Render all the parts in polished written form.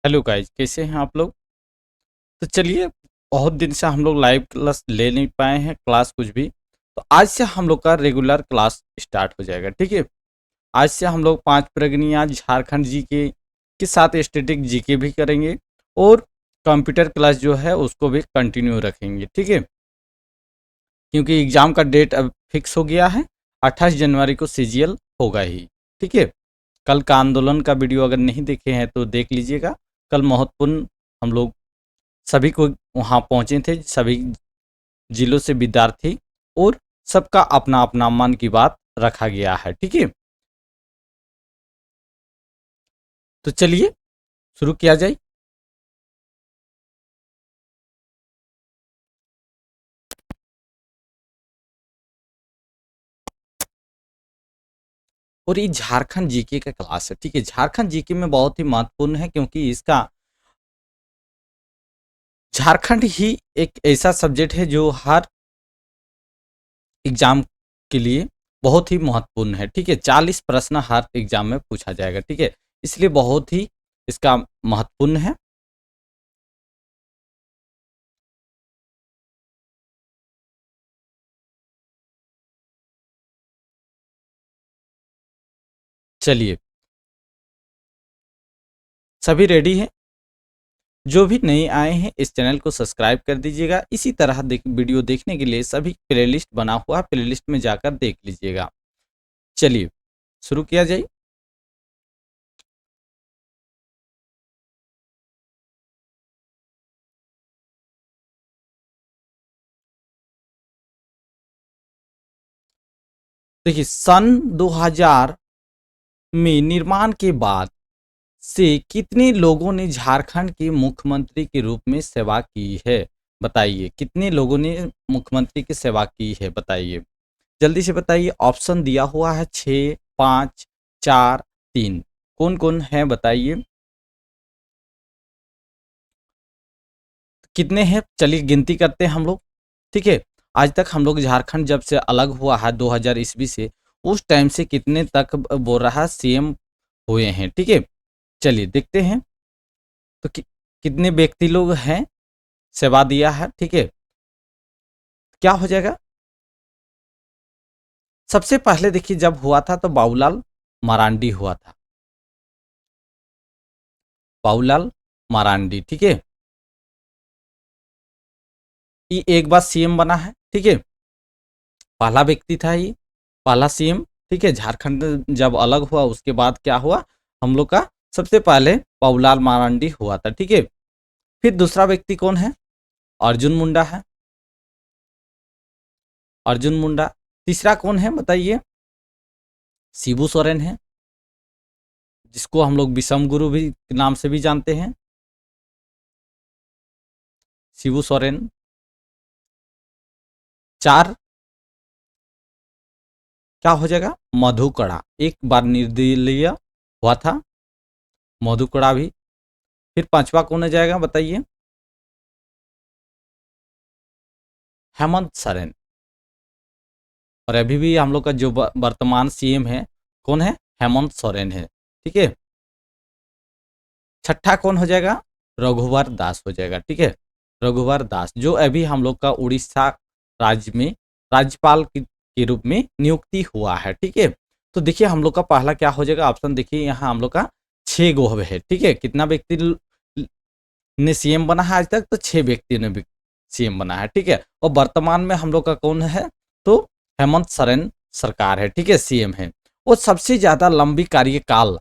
Hello guys, कैसे हैं आप लोग। तो चलिए, बहुत दिन से हम लोग लाइव क्लास ले नहीं पाए हैं, क्लास कुछ भी। तो आज से हम लोग का रेगुलर क्लास स्टार्ट हो जाएगा, ठीक है। आज से हम लोग 5 प्रगनियाँ झारखंड जीके के साथ स्टैटिक जीके भी करेंगे और कंप्यूटर क्लास जो है उसको भी कंटिन्यू रखेंगे, ठीक है। क्योंकि एग्ज़ाम का डेट अब फिक्स हो गया है, 28 जनवरी को सीजीएल होगा ही, ठीक है। कल का आंदोलन का वीडियो अगर नहीं देखे हैं तो देख लीजिएगा। कल महत्वपूर्ण हम लोग सभी को वहाँ पहुँचे थे, सभी जिलों से विद्यार्थी, और सबका अपना अपना मन की बात रखा गया है, ठीक है। तो चलिए शुरू किया जाए। और ये झारखंड जीके का क्लास है, ठीक है। झारखंड जीके में बहुत ही महत्वपूर्ण है क्योंकि इसका झारखंड ही एक ऐसा सब्जेक्ट है जो हर एग्जाम के लिए बहुत ही महत्वपूर्ण है, ठीक है। 40 प्रश्न हर एग्जाम में पूछा जाएगा, ठीक है। इसलिए बहुत ही इसका महत्वपूर्ण है। चलिए, सभी रेडी हैं। जो भी नए आए हैं इस चैनल को सब्सक्राइब कर दीजिएगा। इसी तरह वीडियो देखने के लिए सभी प्लेलिस्ट बना हुआ, प्लेलिस्ट में जाकर देख लीजिएगा। चलिए शुरू किया जाए। देखिए, सन 2000 में निर्माण के बाद से कितने लोगों ने झारखंड के मुख्यमंत्री के रूप में सेवा की है, बताइए। कितने लोगों ने मुख्यमंत्री की सेवा की है, बताइए। जल्दी से बताइए। ऑप्शन दिया हुआ है 6, 5, 4, 3। कौन कौन है बताइए। कितने हैं, चलिए गिनती करते हैं हम लोग, ठीक है। आज तक हम लोग झारखंड जब से अलग हुआ है 2000 ईस्वी से, उस टाइम से कितने तक बोल रहा सीएम हुए हैं, ठीक है। चलिए देखते हैं। तो कितने व्यक्ति लोग हैं सेवा दिया है, ठीक है। क्या हो जाएगा। सबसे पहले देखिए, जब हुआ था तो बाबूलाल मरांडी हुआ था। बाबूलाल मरांडी, ठीक है। ये एक बार सीएम बना है, ठीक है। पहला व्यक्ति था ये, पहला सीएम, ठीक है। झारखंड जब अलग हुआ उसके बाद क्या हुआ, हम लोग का सबसे पहले बाबूलाल मरांडी हुआ था, ठीक है। फिर दूसरा व्यक्ति कौन है, अर्जुन मुंडा है, अर्जुन मुंडा। तीसरा कौन है बताइए, शिबू सोरेन है, जिसको हम लोग विषम गुरु भी नाम से भी जानते हैं, शिबू सोरेन। चार क्या हो जाएगा, मधुकड़ा, एक बार निर्दलीय हुआ था मधुकड़ा भी। फिर पांचवा कौन हो जाएगा बताइए, हेमंत सोरेन। और अभी भी हम लोग का जो वर्तमान सीएम है कौन है, हेमंत सोरेन है, ठीक है। छठा कौन हो जाएगा, रघुवर दास हो जाएगा, ठीक है। रघुवर दास जो अभी हम लोग का उड़ीसा राज्य में राज्यपाल के रूप में नियुक्ति हुआ है, ठीक है। तो देखिए हम लोग का पहला क्या हो जाएगा, ऑप्शन देखिए यहाँ हम लोग का 6 गो है, ठीक है। कितना व्यक्ति ने सीएम बना है आज तक, तो 6 व्यक्ति ने सीएम बना है, ठीक है। और वर्तमान में हम लोग का कौन है, तो हेमंत सोरेन सरकार है, ठीक है, सीएम है। और सबसे ज्यादा लंबी कार्यकाल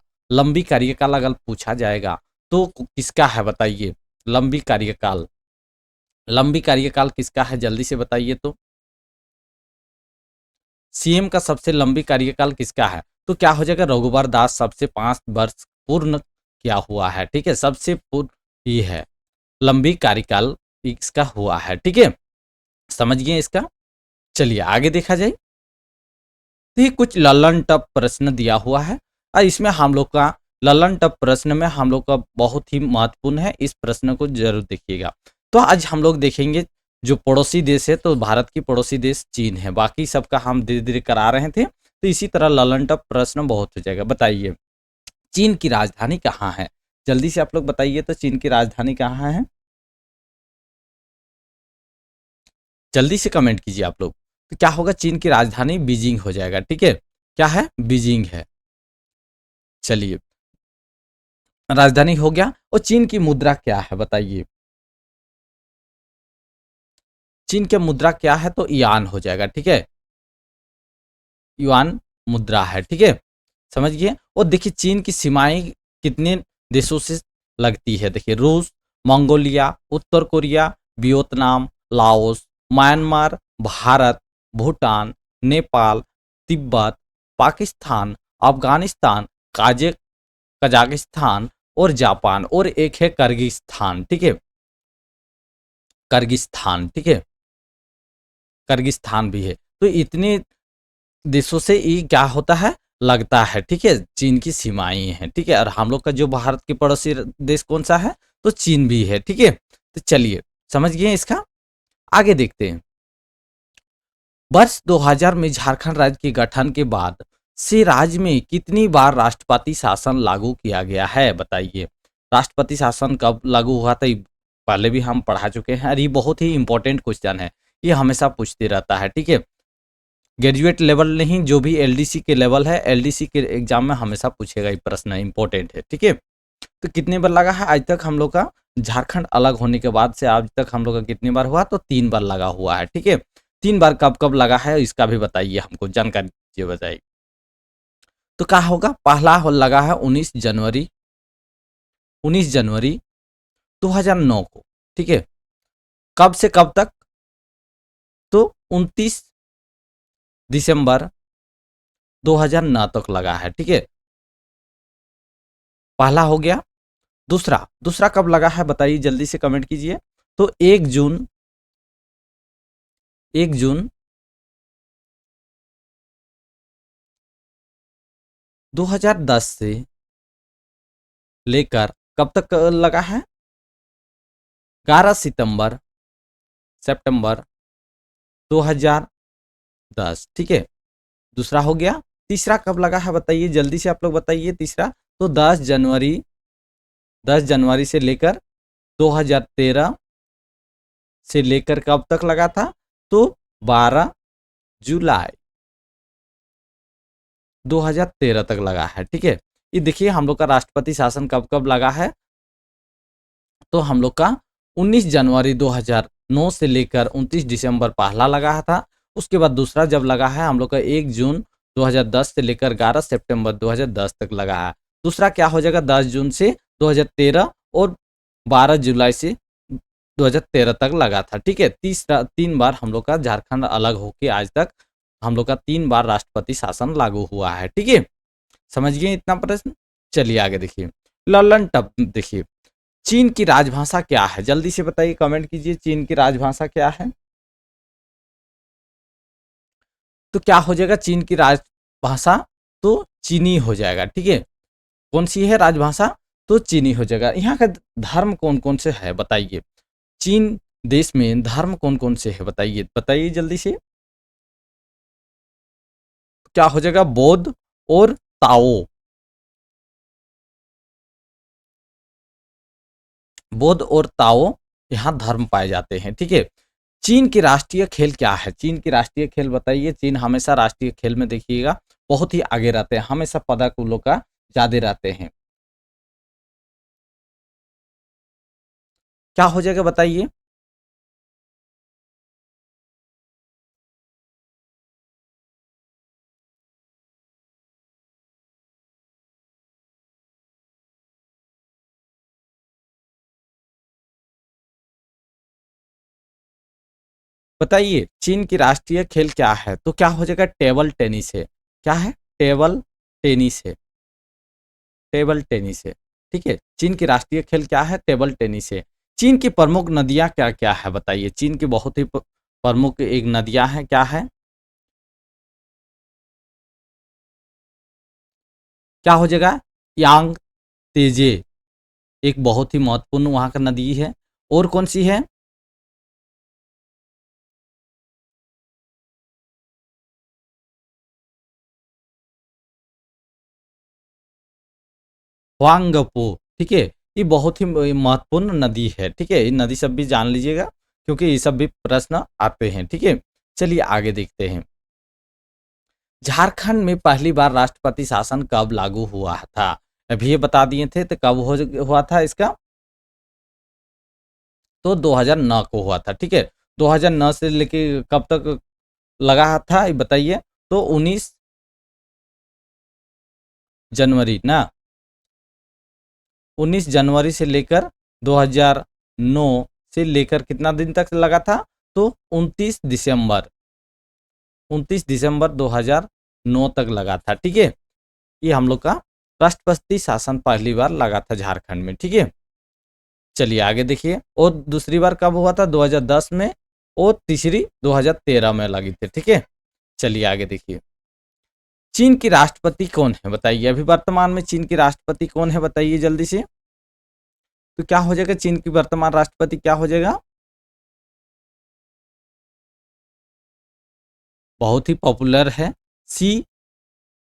अगर पूछा जाएगा तो किसका है बताइए। लंबी कार्यकाल, लंबी कार्यकाल किसका है जल्दी से बताइए। तो सीएम का सबसे लंबी कार्यकाल किसका है, तो क्या हो जाएगा, रघुवर दास सबसे 5 वर्ष पूर्ण किया हुआ है, ठीक है। सबसे पूर्ण ये है, लंबी कार्यकाल इसका हुआ है, ठीक है। समझ गए इसका। चलिए आगे देखा जाए। तो ये कुछ ललन टप प्रश्न दिया हुआ है और इसमें हम लोग का ललन टप प्रश्न में हम लोग का बहुत ही महत्वपूर्ण है, इस प्रश्न को जरूर देखिएगा। तो आज हम लोग देखेंगे जो पड़ोसी देश है, तो भारत की पड़ोसी देश चीन है, बाकी सबका हम धीरे धीरे करा रहे थे। तो इसी तरह ललन टप प्रश्न बहुत हो जाएगा। बताइए चीन की राजधानी कहाँ है, जल्दी से आप लोग बताइए तो चीन की राजधानी कहाँ है? जल्दी से कमेंट कीजिए आप लोग। तो क्या होगा, चीन की राजधानी बीजिंग हो जाएगा, ठीक है। क्या है? बीजिंग है। चलिए, राजधानी हो गया। और चीन की मुद्रा क्या है बताइए? चीन की मुद्रा क्या है? तो युआन हो जाएगा, ठीक है। युआन मुद्रा है, ठीक है। समझ गए। और देखिए चीन की सीमाएं कितने देशों से लगती है, देखिए रूस, मंगोलिया, उत्तर Korea, Vietnam, Laos, Myanmar, Bharat, Bhutan, Nepal, Tibet, Pakistan, Afghanistan, Kazakhstan और जापान, और एक है किर्गिस्तान, ठीक है। किर्गिस्तान, ठीक है। किर्गिस्तान भी है। तो इतने देशों से ये क्या होता है, लगता है, ठीक है। चीन की सीमाएं हैं, ठीक है। और हम लोग का जो भारत के पड़ोसी देश कौन सा है? तो चीन भी है, ठीक है। तो चलिए, समझ गए इसका। आगे देखते हैं। वर्ष 2000 में झारखंड राज्य के गठन के बाद से राज्य में कितनी बार राष्ट्रपति शासन लागू किया गया है बताइए? राष्ट्रपति शासन कब लागू हुआ था, ये पहले भी हम पढ़ा चुके हैं, और ये बहुत ही इंपॉर्टेंट क्वेश्चन है। ये हमेशा पूछते रहता है, ठीक है। ग्रेजुएट लेवल नहीं, जो भी एलडीसी के लेवल है, एलडीसी के एग्जाम में हमेशा पूछेगा, ये प्रश्न इंपॉर्टेंट है, ठीक है। तो कितने बार लगा है आज तक हम लोग का? झारखंड अलग होने के बाद से आज तक हम लोग का कितनी बार हुआ? तो 3 बार लगा हुआ है, ठीक है। 3 बार कब कब लगा है इसका भी बताइए, हमको जानकारी दीजिए, बताइए। तो क्या होगा? पहला लगा है 19 जनवरी, 19 जनवरी 2009 को, ठीक है। कब से कब तक? तो 29 दिसंबर 2009 तक लगा है, ठीक है। पहला हो गया। दूसरा, दूसरा कब लगा है बताइए, जल्दी से कमेंट कीजिए। तो 1 जून, 1 जून 2010 से लेकर कब तक लगा है? 11 सितंबर 2010, ठीक है। दूसरा हो गया। तीसरा कब लगा है बताइए, जल्दी से आप लोग बताइए तीसरा। तो 10 जनवरी, 10 जनवरी से लेकर 2013 से लेकर कब तक लगा था? तो 12 जुलाई 2013 तक लगा है, ठीक है। ये देखिए हम लोग का राष्ट्रपति शासन कब कब लगा है? तो हम लोग का 19 जनवरी 2009 से लेकर 29 दिसंबर पहला लगा था। उसके बाद दूसरा जब लगा है हम लोग का 1 जून 2010 से लेकर 11 सितंबर 2010 तक लगा है। दूसरा क्या हो जाएगा? 10 जून से 2013 और 12 जुलाई से 2013 तक लगा था, ठीक है। तीसरा 3 बार हम लोग का झारखंड अलग होके आज तक हम लोग का 3 बार राष्ट्रपति शासन लागू हुआ है, ठीक है। समझ गए इतना प्रश्न? चलिए आगे देखिए। ललन टप देखिए, चीन की राजभाषा क्या है? जल्दी से बताइए, कमेंट कीजिए, चीन की राजभाषा क्या है? तो क्या हो जाएगा चीन की राजभाषा? तो चीनी हो जाएगा, ठीक है। कौन सी है राजभाषा? तो चीनी हो जाएगा। यहाँ का धर्म कौन कौन से है बताइए? चीन देश में धर्म कौन कौन से है बताइए, बताइए जल्दी से। क्या हो जाएगा? बौद्ध और ताओ, बौद्ध और ताओ यहाँ धर्म पाए जाते हैं, ठीक है। चीन की राष्ट्रीय खेल क्या है? चीन की राष्ट्रीय खेल बताइए। चीन हमेशा राष्ट्रीय खेल में देखिएगा बहुत ही आगे रहते हैं, हमेशा पदक उन लोग का ज्यादा रहते हैं। क्या हो जाएगा बताइए? बताइए चीन की राष्ट्रीय खेल क्या है? तो क्या हो जाएगा? टेबल टेनिस है। क्या है? टेबल टेनिस है, टेबल टेनिस है, ठीक है। चीन की राष्ट्रीय खेल क्या है? टेबल टेनिस है। चीन की प्रमुख नदियां क्या क्या है बताइए? चीन की बहुत ही प्रमुख एक नदियां हैं, क्या है? क्या हो जाएगा? यांग तेजे, एक बहुत ही महत्वपूर्ण वहां का नदी है। और कौन सी है? हुआंगपो, ठीक है। ये बहुत ही महत्वपूर्ण नदी है, ठीक है। ये नदी सब भी जान लीजिएगा क्योंकि ये सब भी प्रश्न आते हैं, ठीक है। चलिए आगे देखते हैं। झारखंड में पहली बार राष्ट्रपति शासन कब लागू हुआ था? अभी ये बता दिए थे, तो कब हुआ था इसका? तो 2009 को हुआ था, ठीक है। 2009 से लेके कब तक लगा था ये बताइए? तो 19 जनवरी ना, 19 जनवरी से लेकर 2009 से लेकर कितना दिन तक लगा था? तो 29 दिसंबर 2009 तक लगा था, ठीक है। ये हम लोग का राष्ट्रपति शासन पहली बार लगा था झारखंड में, ठीक है। चलिए आगे देखिए। और दूसरी बार कब हुआ था? 2010 में। और तीसरी 2013 में लगी थी, ठीक है। चलिए आगे देखिए। चीन की राष्ट्रपति कौन है बताइए? अभी वर्तमान में चीन की राष्ट्रपति कौन है बताइए जल्दी से। तो क्या हो जाएगा? चीन की वर्तमान राष्ट्रपति क्या हो जाएगा? बहुत ही पॉपुलर है, शी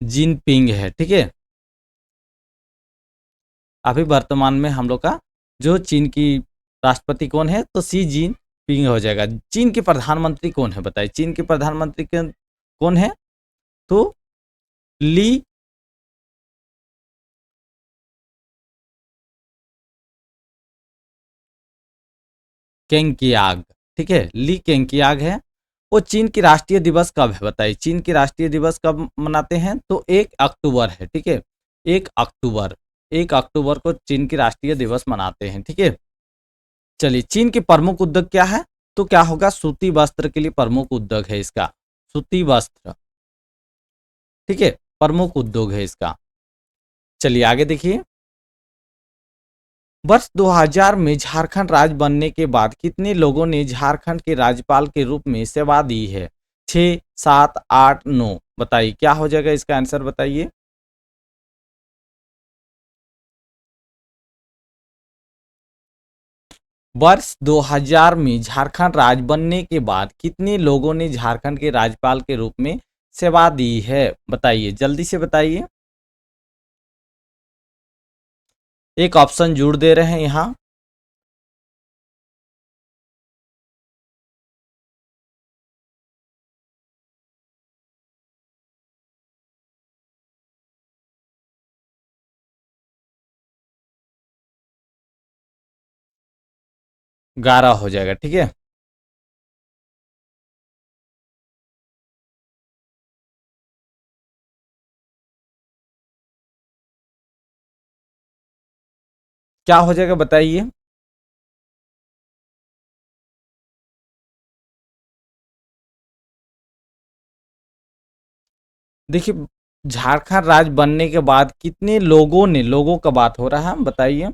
जिनपिंग है, ठीक है। अभी वर्तमान में हम लोग का जो चीन की राष्ट्रपति कौन है? तो शी जिनपिंग हो जाएगा। चीन के प्रधानमंत्री कौन है बताइए? चीन के प्रधानमंत्री कौन है? तो ली केंगकियाग, ठीक है। ली केंगकियाग है। वो चीन की राष्ट्रीय दिवस कब है बताइए? चीन की राष्ट्रीय दिवस कब मनाते हैं? तो 1 अक्टूबर है, ठीक है। 1 अक्टूबर, 1 अक्टूबर को चीन की राष्ट्रीय दिवस मनाते हैं, ठीक है। चलिए, चीन के प्रमुख उद्योग क्या है? तो क्या होगा? सूती वस्त्र के लिए प्रमुख उद्योग है इसका, सूती वस्त्र, ठीक है। प्रमुख उद्योग है इसका। चलिए आगे देखिए। वर्ष 2000 में झारखंड राज्य बनने के बाद कितने लोगों ने झारखंड के राज्यपाल के रूप में सेवा दी है? 6, 7, 8, 9 बताइए क्या हो जाएगा इसका आंसर बताइए। वर्ष 2000 में झारखंड राज्य बनने के बाद कितने लोगों ने झारखंड के राज्यपाल के रूप में सेवा दी है? बताइए जल्दी से बताइए। एक ऑप्शन जोड़ दे रहे हैं यहाँ। गारा हो जाएगा, ठीक है। क्या हो जाएगा बताइए। देखिए, झारखंड राज्य बनने के बाद कितने लोगों ने, लोगों का बात हो रहा है, बताइए।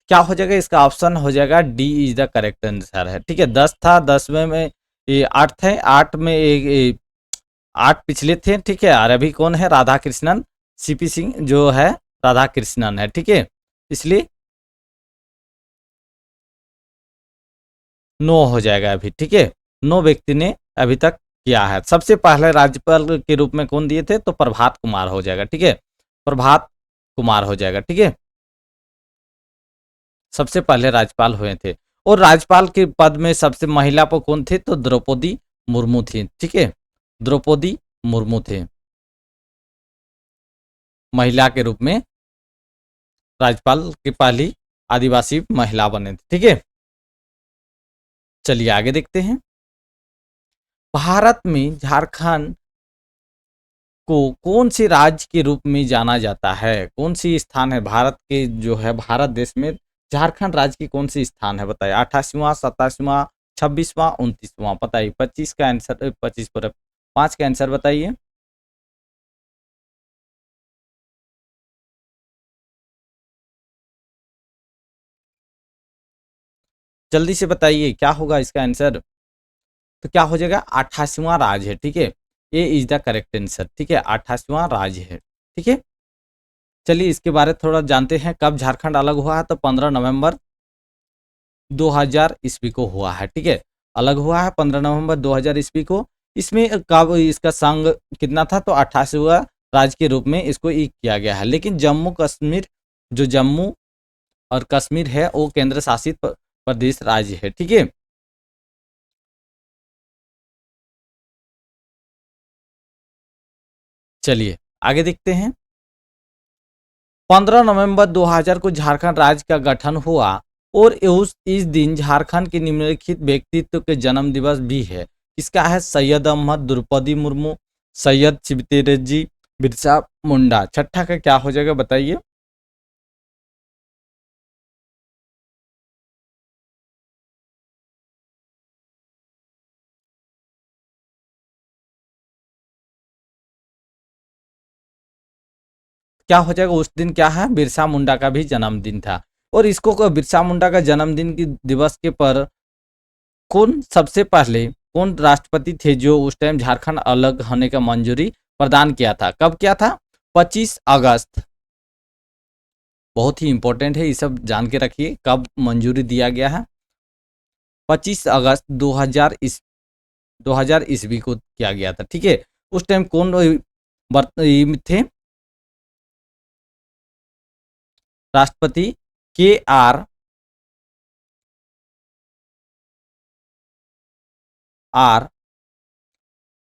क्या हो जाएगा इसका ऑप्शन हो जाएगा D is the correct answer है, ठीक है। 10 था, 10वें में ये 8 थे, 8 में 8 पिछले थे, ठीक है। और अभी कौन है? राधा कृष्णन, सीपी सिंह जो है राधा कृष्णन है, ठीक है। इसलिए 9 हो जाएगा अभी, ठीक है। 9 व्यक्ति ने अभी तक किया है। सबसे पहले राज्यपाल के रूप में कौन दिए थे? तो प्रभात कुमार हो जाएगा, ठीक है। प्रभात कुमार हो जाएगा, ठीक है। सबसे पहले राज्यपाल हुए थे। और राज्यपाल के पद में सबसे महिला पर कौन थे? तो द्रौपदी मुर्मू थी, ठीक है। द्रौपदी मुर्मू थे, महिला के रूप में राज्यपाल की पहली आदिवासी महिला बने थे, ठीक है। चलिए आगे देखते हैं। भारत में झारखंड को कौन से राज्य के रूप में जाना जाता है? कौन सी स्थान है भारत के, जो है भारत देश में झारखंड राज्य की कौन सी स्थान है बताइए। 28वां, 27वां, 26वां, 29वां बताइए। 25 का आंसर, 25 पर 5 का आंसर बताइए। जल्दी से बताइए क्या होगा इसका आंसर। तो क्या हो जाएगा? 28वां राज्य है, ठीक है। ए इज द करेक्ट आंसर, ठीक है। 28वां राज्य है, ठीक है। चलिए इसके बारे में थोड़ा जानते हैं। कब झारखंड अलग हुआ है? तो 15 नवंबर 2000 ईस्वी को हुआ है। ठीक है, अलग हुआ है 15 नवंबर 2000 ईस्वी को। इसमें कब इसका संघ कितना था? तो 28वां राज्य के रूप में इसको एक किया गया है। लेकिन जम्मू कश्मीर, जो जम्मू और कश्मीर है, वो केंद्र शासित प्रदेश राज्य है। ठीक है, चलिए आगे देखते हैं। 15 नवंबर 2000 को झारखंड राज्य का गठन हुआ और इस दिन झारखंड के निम्नलिखित व्यक्तित्व के जन्म दिवस भी है। इसका है सैयद अहमद, द्रौपदी मुर्मू, सैयद शिवते रेड्डी, बिरसा मुंडा। छठा का क्या हो जाएगा बताइए? क्या हो जाएगा? उस दिन क्या है? बिरसा मुंडा का भी जन्मदिन था। और इसको बिरसा मुंडा का जन्मदिन की दिवस के पर कौन सबसे पहले कौन राष्ट्रपति थे जो उस टाइम झारखंड अलग होने का मंजूरी प्रदान किया था? कब किया था? 25 अगस्त। बहुत ही इंपॉर्टेंट है, ये सब जान के रखिए कब मंजूरी दिया गया है। 25 अगस्त 2000 ईस्वी को किया गया था। ठीक है, उस टाइम कौन थे राष्ट्रपति? KR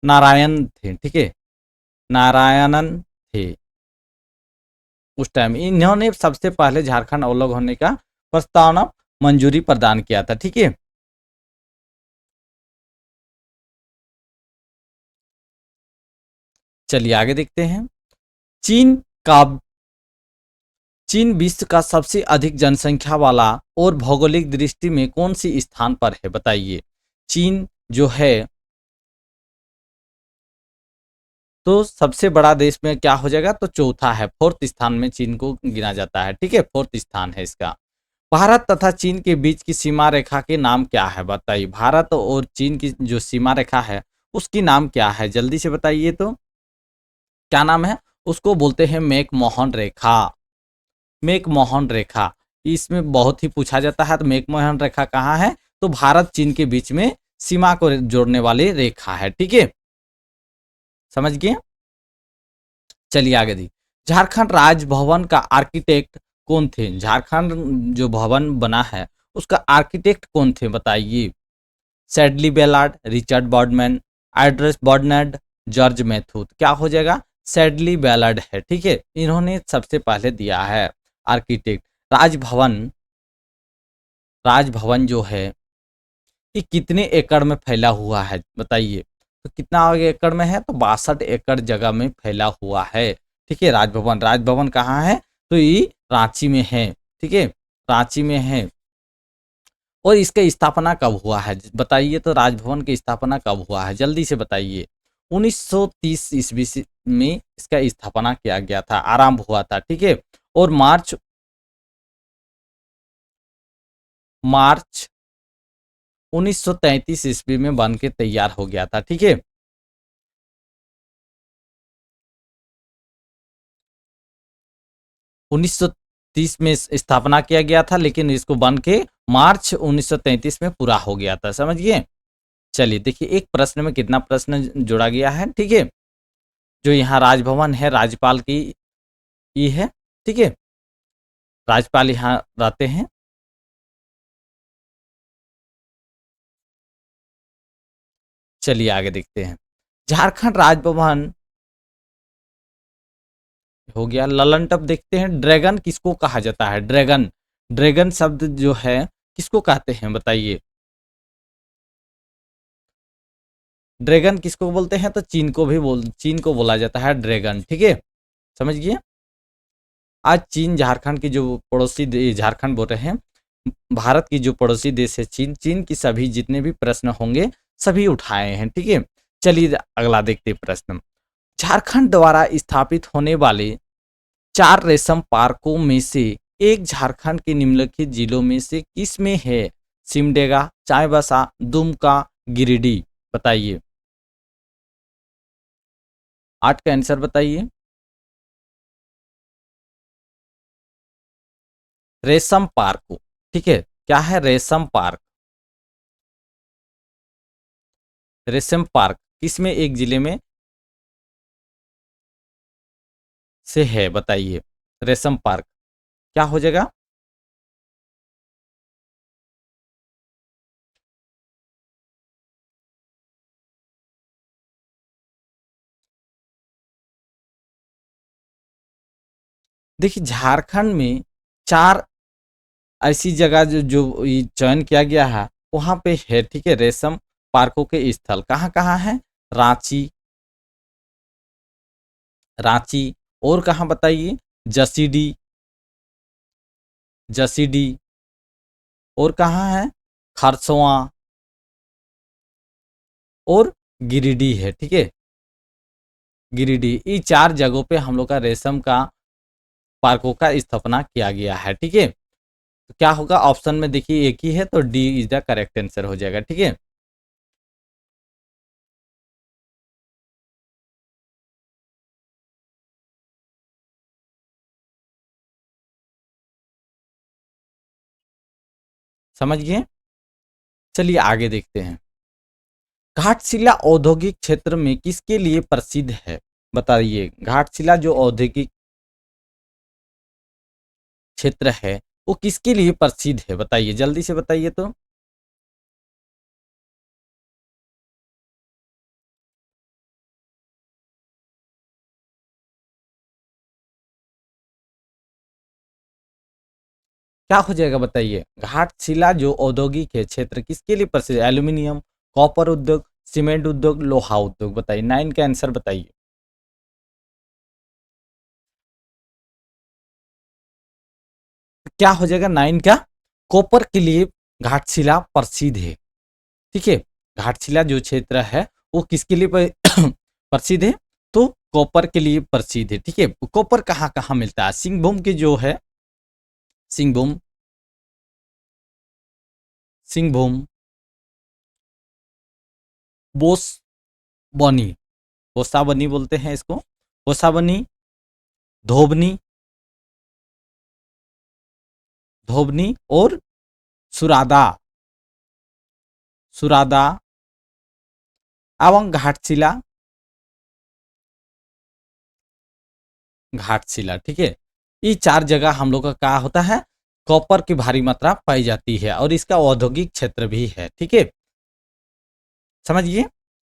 नारायण थे। ठीक है, नारायणन थे उस टाइम। इन्होंने सबसे पहले झारखंड अलग होने का प्रस्तावना मंजूरी प्रदान किया था। ठीक है, चलिए आगे देखते हैं। चीन का चीन विश्व का सबसे अधिक जनसंख्या वाला और भौगोलिक दृष्टि में कौन सी स्थान पर है बताइए? चीन जो है, तो सबसे बड़ा देश में क्या हो जाएगा? तो चौथा है, फोर्थ स्थान में चीन को गिना जाता है। ठीक है, फोर्थ स्थान है इसका। भारत तथा चीन के बीच की सीमा रेखा के नाम क्या है बताइए? भारत और चीन की जो सीमा रेखा है उसकी नाम क्या है? जल्दी से बताइए तो क्या नाम है? उसको बोलते हैं मैकमोहन रेखा। मैकमोहन रेखा, इसमें बहुत ही पूछा जाता है। तो मैकमोहन रेखा कहाँ है? तो भारत चीन के बीच में सीमा को जोड़ने वाली रेखा है। ठीक है, समझ गए? चलिए आगे दी। झारखंड राजभवन का आर्किटेक्ट कौन थे? झारखंड जो भवन बना है उसका आर्किटेक्ट कौन थे बताइए? सैडली बेलार्ड, रिचर्ड बॉर्डमैन, एड्रेस बॉर्डनेड, जॉर्ज मैथुर। क्या हो जाएगा? सैडली बेलार्ड है। ठीक है, इन्होंने सबसे पहले दिया है आर्किटेक्ट। राजभवन, राजभवन जो है ये कितने एकड़ में फैला हुआ है बताइए? तो कितना एकड़ में है? तो 62 एकड़ जगह में फैला हुआ है। ठीक है, राजभवन, राजभवन कहाँ है? तो ये रांची में है। ठीक है, रांची में है। और इसका स्थापना कब हुआ है बताइए? तो राजभवन की स्थापना कब हुआ है? जल्दी से बताइए। 1930 ईस्वी में इसका स्थापना किया गया था, आरंभ हुआ था। ठीक है, और मार्च 1933 ईस्वी में बन के तैयार हो गया था। ठीक है, 1930 में स्थापना किया गया था, लेकिन इसको बन के मार्च 1933 में पूरा हो गया था। समझ गए? चलिए देखिए, एक प्रश्न में कितना प्रश्न जोड़ा गया है। ठीक है, जो यहाँ राजभवन है राज्यपाल की ये है। ठीक है, राज्यपाल यहाँ रहते हैं। चलिए आगे देखते हैं। झारखंड राजभवन हो गया। ललन टॉप देखते हैं। ड्रैगन किसको कहा जाता है? ड्रैगन, ड्रैगन शब्द जो है किसको कहते हैं बताइए? ड्रैगन किसको बोलते हैं? तो चीन को बोला जाता है ड्रैगन। ठीक है, समझ गए? आज चीन झारखंड की जो झारखंड बोल रहे हैं, भारत की जो पड़ोसी देश है चीन, चीन की सभी जितने भी प्रश्न होंगे सभी उठाए हैं। ठीक है, चलिए अगला देखते हैं प्रश्न। झारखंड द्वारा स्थापित होने वाले 4 रेशम पार्कों में से एक झारखंड के निम्नलिखित जिलों में से किस में है? सिमडेगा, चाईबासा, दुमका, गिरिडीह। बताइए, 8 का आंसर बताइए। रेशम पार्क को, ठीक है। क्या है? रेशम पार्क। रेशम पार्क किसमें, एक जिले में से है बताइए? रेशम पार्क क्या हो जाएगा? देखिए झारखंड में चार ऐसी जगह जो जो ये चयन किया गया है वहां पे है, ठीक है। रेशम पार्कों के स्थल कहाँ कहाँ है? रांची, रांची। और कहाँ बताइए? जसीडी, जसीडी। और कहाँ है? खरसवां और गिरिडीह है, ठीक है। गिरिडीह, ये चार जगहों पे हम लोग का रेशम का पार्कों का स्थापना किया गया है, ठीक है। तो क्या होगा ऑप्शन में? देखिए एक ही है तो D is the correct answer हो जाएगा, ठीक है। समझ गए? चलिए आगे देखते हैं। घाटशिला औद्योगिक क्षेत्र में किसके लिए प्रसिद्ध है? बताइए, घाटशिला जो औद्योगिक क्षेत्र है वो किसके लिए प्रसिद्ध है? बताइए, जल्दी से बताइए तो। क्या हो जाएगा बताइए? घाटशिला जो औद्योगिक है क्षेत्र किसके लिए प्रसिद्ध है? एल्यूमिनियम, कॉपर उद्योग, सीमेंट उद्योग, लोहा उद्योग। बताइए, 9 का आंसर बताइए। क्या हो जाएगा 9 का? कॉपर के लिए घाटशिला प्रसिद्ध है, ठीक है। घाटशिला जो क्षेत्र है वो किसके लिए प्रसिद्ध है? तो कॉपर के लिए प्रसिद्ध है, ठीक है। कॉपर कहाँ कहाँ मिलता है? सिंहभूम के जो है, सिंहभूम, सिंहभूम, बोस बनी, बोसाबनी बोलते हैं इसको, बोसाबनी, धोबनी, धोबनी और सुरादा, सुरादा एवं घाटशिला, घाटशिला, ठीक है। ये चार जगह हम लोग का क्या होता है? कॉपर की भारी मात्रा पाई जाती है और इसका औद्योगिक क्षेत्र भी है, ठीक है। समझिए।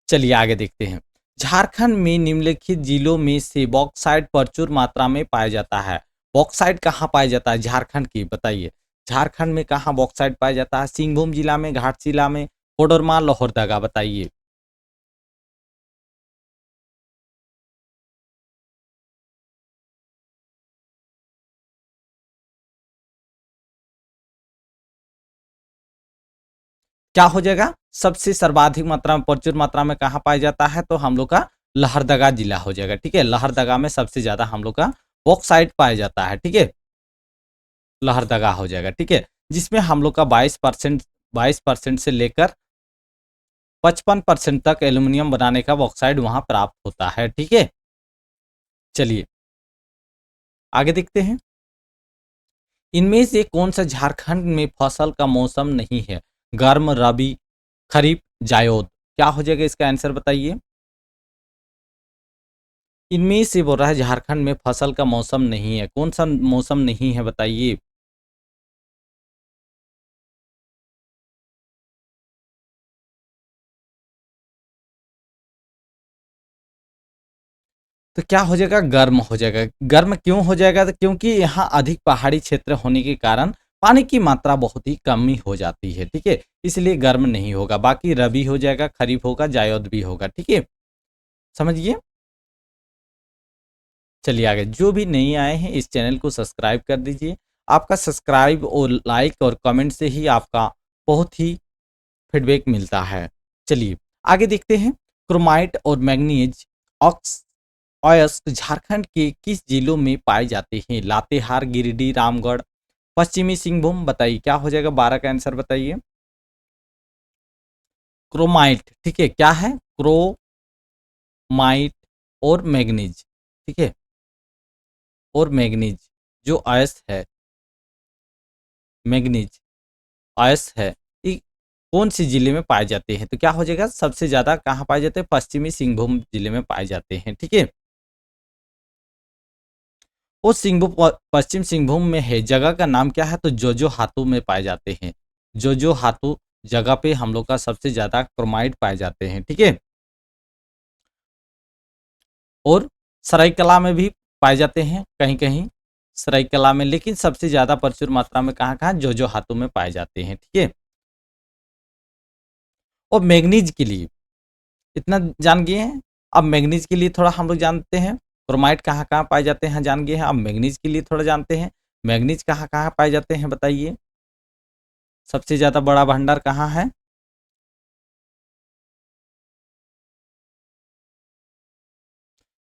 चलिए आगे देखते हैं। झारखंड में निम्नलिखित जिलों में से बॉक्साइट प्रचुर मात्रा में पाया जाता है। बॉक्साइट कहाँ पाया जाता है झारखंड की? बताइए, झारखंड में कहाँ बॉक्साइट पाया जाता है? सिंहभूम जिला में, घाटशिला में, कोडरमा, लोहरदगा। बताइए। क्या हो जाएगा? सबसे सर्वाधिक मात्रा में, प्रचुर मात्रा में कहाँ पाया जाता है? तो हम लोग का लहरदगा जिला हो जाएगा, ठीक है। लहरदगा में सबसे ज्यादा हम लोग का बॉक्साइट पाया जाता है, ठीक है। लहरदगा हो जाएगा, ठीक है। जिसमें हम लोग का 22%, 22% से लेकर 55% तक एल्यूमिनियम बनाने का बॉक्साइट वहां प्राप्त होता है, ठीक है। चलिए आगे देखते हैं। इनमें से कौन सा झारखंड में फसल का मौसम नहीं है? गर्म, रबी, खरीफ, जायद। क्या हो जाएगा इसका आंसर बताइए? इनमें से बोल रहा है झारखंड में फसल का मौसम नहीं है, कौन सा मौसम नहीं है बताइए? तो क्या हो जाएगा? गर्म हो जाएगा। गर्म क्यों हो जाएगा? तो क्योंकि यहाँ अधिक पहाड़ी क्षेत्र होने के कारण पानी की मात्रा बहुत ही कम ही हो जाती है, ठीक है। इसलिए गर्म नहीं होगा। बाकी रबी हो जाएगा, खरीफ होगा, जायद भी होगा, ठीक है। समझिए। चलिए आगे। जो भी नहीं आए हैं इस चैनल को सब्सक्राइब कर दीजिए। आपका सब्सक्राइब और लाइक और कमेंट से ही आपका बहुत ही फीडबैक मिलता है। चलिए आगे देखते हैं। क्रोमाइट और मैग्नीज ऑक्स अयस्क झारखंड के किस जिलों में पाए जाते हैं? लातेहार, गिरिडीह, रामगढ़, पश्चिमी सिंहभूम। बताइए क्या हो जाएगा? 12 का आंसर बताइए। क्रोमाइट, ठीक है। क्या है? क्रोमाइट और मैग्नीज, ठीक है। और मैग्नीज जो अयस्क है मैग्नीज अयस्क है, ये कौन सी जिले में पाए जाते हैं? तो क्या हो जाएगा, सबसे ज्यादा कहाँ पाए जाते हैं? पश्चिमी सिंहभूम जिले में पाए जाते हैं। ठीक है, वो सिंहभूम पश्चिम सिंहभूम में है। जगह का नाम क्या है? तो जोजो हातू में पाए जाते हैं। जोजो हातू जगह पे हम लोग का सबसे ज्यादा क्रोमाइट पाए जाते हैं। ठीक है, और सरायकला में भी पाए जाते हैं कहीं कहीं, सरायकला में, लेकिन सबसे ज्यादा प्रचुर मात्रा में कहाँ कहाँ? जोजो हातू में पाए जाते हैं। ठीक है, और मैग्नीज के लिए इतना जान गए हैं। अब मैग्नीज के लिए थोड़ा हम लोग जानते हैं, क्रोमाइट कहाँ कहाँ पाए जाते हैं जान गए हैं। अब मैग्नीज के लिए थोड़ा जानते हैं, मैग्नीज कहाँ कहाँ पाए जाते हैं बताइए, सबसे ज्यादा बड़ा भंडार कहाँ है?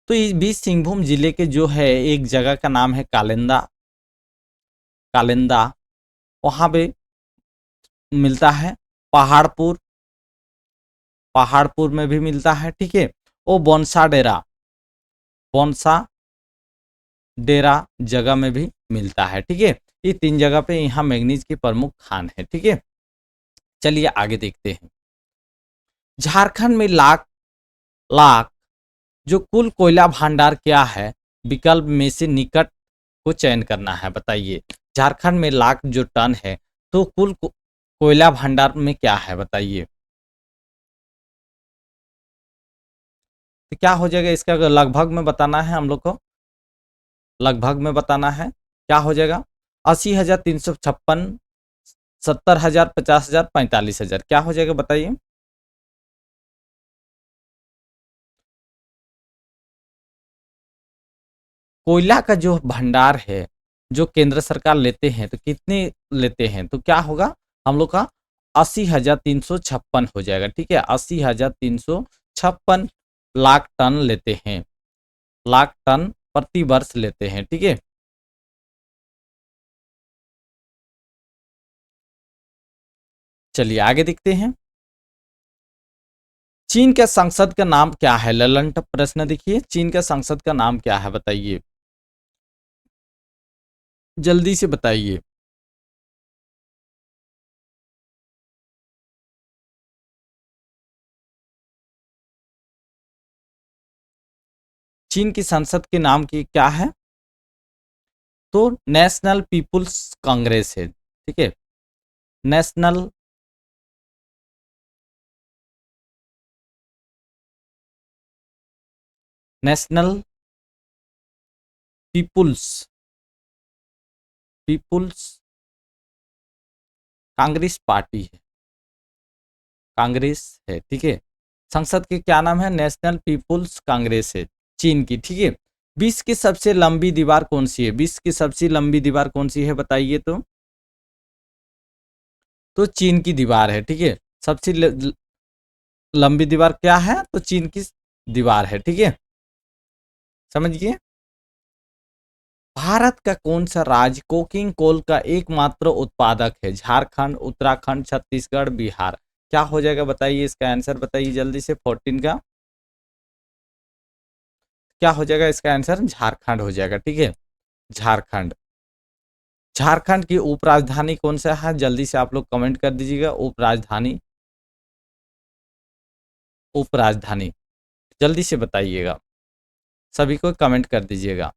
तो इस बीच सिंहभूम जिले के जो है एक जगह का नाम है कालिंदा, कालिंदा, वहां पे मिलता है। पहाड़पुर, पहाड़पुर में भी मिलता है। ठीक है, वो बोनसा डेरा, बोनसा डेरा जगह में भी मिलता है। ठीक है, ये तीन जगह पे यहाँ मैग्नीज की प्रमुख खान है। ठीक है, चलिए आगे देखते हैं। झारखंड में लाख लाख जो कुल कोयला भंडार क्या है? विकल्प में से निकट को चयन करना है, बताइए। झारखंड में लाख जो टन है, तो कुल कोयला भंडार में क्या है बताइए। तो क्या हो जाएगा इसका? लगभग में बताना है हम लोग को, लगभग में बताना है। क्या हो जाएगा? 80,356, 70,000, 50,000, 45,000, क्या हो जाएगा बताइए। कोयला का जो भंडार है, जो केंद्र सरकार लेते हैं, तो कितने लेते हैं? तो क्या होगा हम लोग का? 80,356 हो जाएगा। ठीक है, 80,356 लाख टन लेते हैं, लाख टन प्रति वर्ष लेते हैं। ठीक है, चलिए आगे देखते हैं। चीन के संसद का नाम क्या है? ललंट प्रश्न देखिए, चीन के संसद का नाम क्या है बताइए, जल्दी से बताइए। चीन की संसद के नाम की क्या है? तो नेशनल पीपुल्स कांग्रेस है। ठीक है, नेशनल नेशनल पीपुल्स पीपुल्स कांग्रेस पार्टी है, कांग्रेस है। ठीक है, संसद के क्या नाम है? नेशनल पीपुल्स कांग्रेस है, चीन की। ठीक है, विश्व की सबसे लंबी दीवार कौन सी है? विश्व की सबसे लंबी दीवार कौन सी है बताइए। तो चीन की दीवार है। ठीक है, सबसे लंबी दीवार क्या है? तो चीन की दीवार है। ठीक है, समझिए। भारत का कौन सा राज्य कोकिंग कोल का एकमात्र उत्पादक है? झारखंड, उत्तराखंड, छत्तीसगढ़, बिहार, क्या हो जाएगा बताइए इसका आंसर, बताइए जल्दी से। 14 का क्या हो जाएगा इसका आंसर? झारखंड हो जाएगा। ठीक है, झारखंड। झारखंड की उपराजधानी कौन सा है? जल्दी से आप लोग कमेंट कर दीजिएगा, उपराजधानी, उपराजधानी जल्दी से बताइएगा, सभी को कमेंट कर दीजिएगा।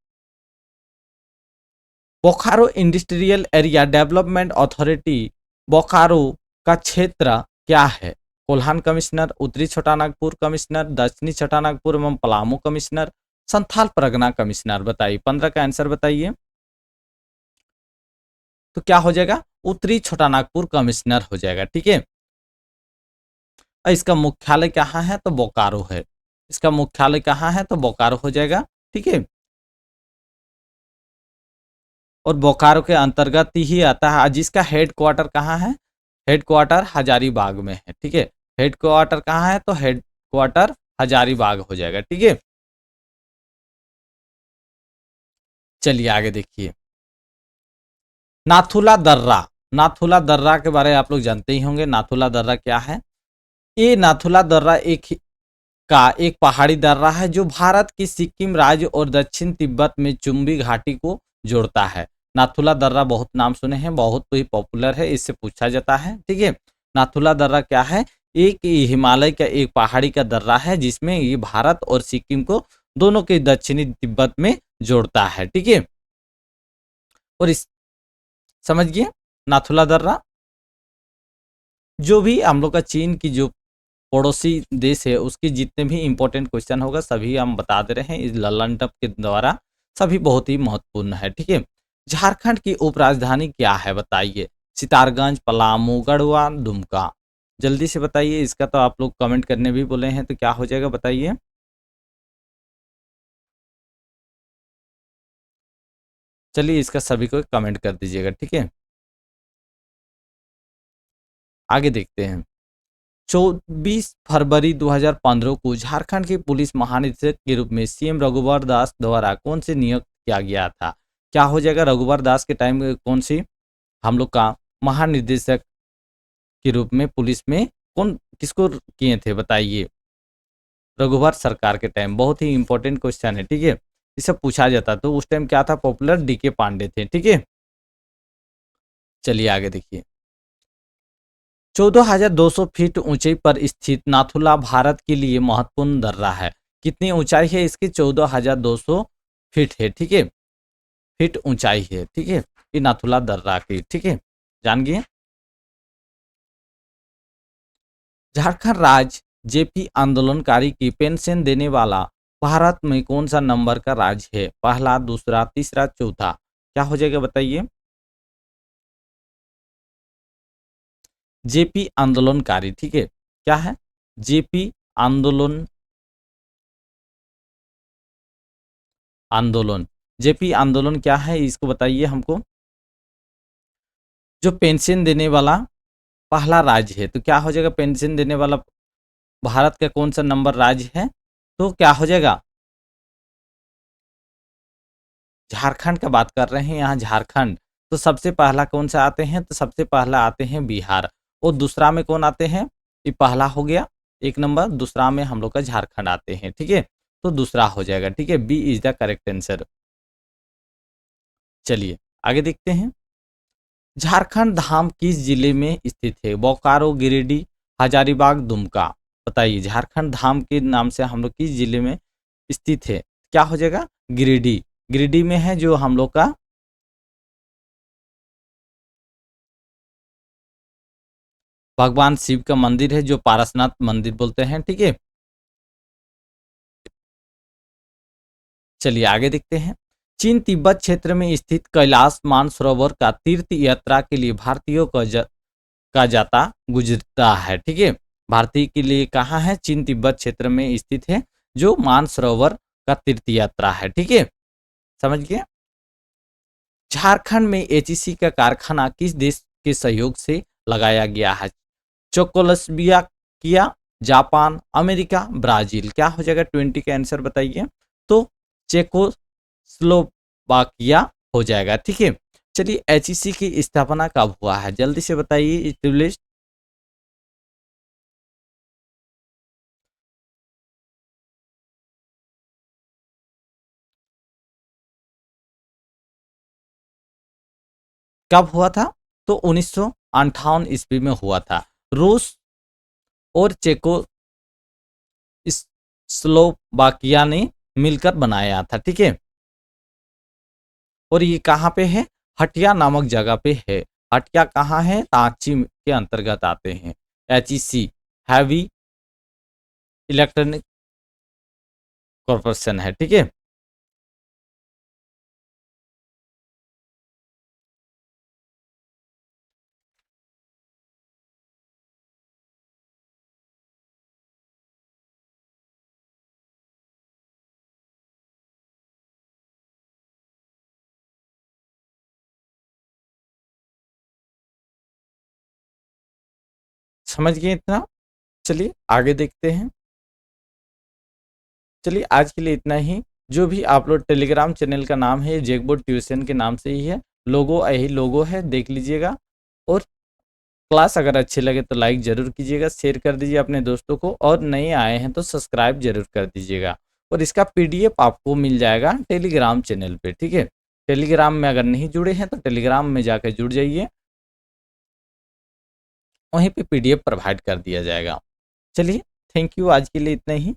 Bokaro industrial area development authority Bokaro का क्षेत्र क्या है? कोल्हान कमिश्नर, उत्तरी छोटानागपुर कमिश्नर, दक्षिणी छोटानागपुर एवं पलामू कमिश्नर, संथाल परगना कमिश्नर, बताइए। 15 का आंसर बताइए। तो क्या हो जाएगा? उत्तरी छोटानागपुर कमिश्नर हो जाएगा। ठीक है, और इसका मुख्यालय कहाँ है? तो बोकारो है, इसका मुख्यालय कहाँ है? तो बोकारो हो जाएगा। ठीक है, और बोकारो के अंतर्गत ही आता है, जिसका हेड क्वार्टर कहाँ है? हेड क्वार्टर हजारीबाग में है। ठीक है, हेड क्वार्टर कहाँ है? तो हेड क्वार्टर हजारीबाग हो जाएगा। ठीक है, चलिए आगे देखिए। नाथुला दर्रा, नाथुला दर्रा के बारे में आप लोग जानते ही होंगे। नाथुला दर्रा क्या है? ये नाथुला दर्रा एक पहाड़ी दर्रा है जो भारत की सिक्किम राज्य और दक्षिण तिब्बत में चुम्बी घाटी को जोड़ता है। नाथुला दर्रा बहुत नाम सुने हैं, बहुत ही पॉपुलर है, इससे पूछा जाता है। ठीक है, नाथुला दर्रा क्या है? एक हिमालय का एक पहाड़ी का दर्रा है जिसमें ये भारत और सिक्किम को दोनों के दक्षिणी तिब्बत में जोड़ता है। ठीक है, और इस समझ गए नाथुला दर्रा। जो भी हम लोग का चीन की जो पड़ोसी देश है उसके जितने भी इंपॉर्टेंट क्वेश्चन होगा सभी हम बता दे रहे हैं इस ललन टॉप के द्वारा, सभी बहुत ही महत्वपूर्ण है। ठीक है, झारखंड की उपराजधानी क्या है बताइए? सितारगंज, पलामू, गढ़वा, दुमका। जल्दी से बताइए, इसका तो आप लोग कमेंट करने भी बोले हैं तो क्या हो जाएगा बताइए। चलिए इसका सभी को कमेंट कर दीजिएगा। ठीक है, आगे देखते हैं। 24 फरवरी 2015 को झारखंड के पुलिस महानिदेशक के रूप में सीएम रघुवर दास द्वारा कौन से नियुक्त किया गया था? क्या हो जाएगा? रघुवर दास के टाइम में कौन सी हम लोग का महानिदेशक के रूप में पुलिस में कौन किसको किए थे बताइए? रघुवर सरकार के टाइम। बहुत ही इंपॉर्टेंट क्वेश्चन है। ठीक है, इसे पूछा जाता तो उस टाइम क्या था? पॉपुलर डीके पांडे थे। ठीक है, चलिए आगे देखिए। 14,200 फीट ऊंचाई पर स्थित नाथुला भारत के लिए महत्वपूर्ण दर्रा है। कितनी ऊंचाई है इसकी? 14,200 फीट है। ठीक है, फीट ऊंचाई है। ठीक है, ये नाथुला दर्रा की। ठीक है, जान गए। झारखंड राज्य जेपी आंदोलनकारी की पेंशन देने वाला भारत में कौन सा नंबर का राज्य है? पहला, दूसरा, तीसरा, चौथा? क्या हो जाएगा बताइए? जेपी आंदोलनकारी। ठीक है, क्या है? जेपी आंदोलन, आंदोलन। जेपी आंदोलन क्या है इसको बताइए हमको। जो पेंशन देने वाला पहला राज्य है तो क्या हो जाएगा? पेंशन देने वाला भारत का कौन सा नंबर राज्य है? तो क्या हो जाएगा? झारखंड का बात कर रहे हैं यहाँ, झारखंड। तो सबसे पहला कौन सा आते हैं? तो सबसे पहला आते हैं बिहार, और दूसरा में कौन आते हैं? ये पहला हो गया एक नंबर, दूसरा में हम लोग का झारखंड आते हैं। ठीक है, तो दूसरा हो जाएगा। ठीक है, B is the correct answer. चलिए आगे देखते हैं। झारखंड धाम किस जिले में स्थित है? बोकारो, गिरिडीह, हजारीबाग, दुमका? बताइए, झारखंड धाम के नाम से हम लोग किस जिले में स्थित है? क्या हो जाएगा? गिरिडीह। गिरिडीह में है जो हम लोग का भगवान शिव का मंदिर है, जो पारसनाथ मंदिर बोलते हैं। ठीक है, चलिए आगे देखते हैं। चीन तिब्बत क्षेत्र में स्थित कैलाश मानसरोवर का तीर्थ यात्रा के लिए भारतीयों का जाता गुजरता है। ठीक है, भारतीय के लिए कहाँ है? चीन तिब्बत क्षेत्र में स्थित है जो मानसरोवर का तीर्थ यात्रा है। ठीक है, समझ गए। झारखंड में एचईसी का कारखाना किस देश के सहयोग से लगाया गया है? Czechoslovakia, Japan, America, Brazil? क्या हो जाएगा 20 का आंसर बताइए? तो चेकोस्लोवाकिया हो जाएगा। ठीक है, चलिए एचईसी की स्थापना कब हुआ है? जल्दी से बताइए प्लीज। कब हुआ था? तो 1958 ईस्वी में हुआ था। रूस और स्लोवाकिया ने मिलकर बनाया था। ठीक है, और ये कहाँ पे है? हटिया नामक जगह पे है। हटिया कहाँ है? रांची के अंतर्गत आते हैं। एचईसी हैवी इलेक्ट्रॉनिक कॉरपोरेशन है। ठीक है, समझ गए इतना? चलिए आगे देखते हैं। चलिए आज के लिए इतना ही। जो भी आप लोग टेलीग्राम चैनल का नाम है जैकबोर्ड ट्यूशन के नाम से ही है, लोगो यही लोगो है, देख लीजिएगा। और क्लास अगर अच्छे लगे तो लाइक जरूर कीजिएगा, शेयर कर दीजिए अपने दोस्तों को, और नए आए हैं तो सब्सक्राइब जरूर कर दीजिएगा। और इसका पीडीएफ आपको मिल जाएगा टेलीग्राम चैनल पे। ठीक है। टेलीग्राम में अगर नहीं जुड़े हैं तो टेलीग्राम में जाकर जुड़ जाइए, वहीं पे PDF प्रोवाइड कर दिया जाएगा। चलिए, थैंक यू, आज के लिए इतना ही।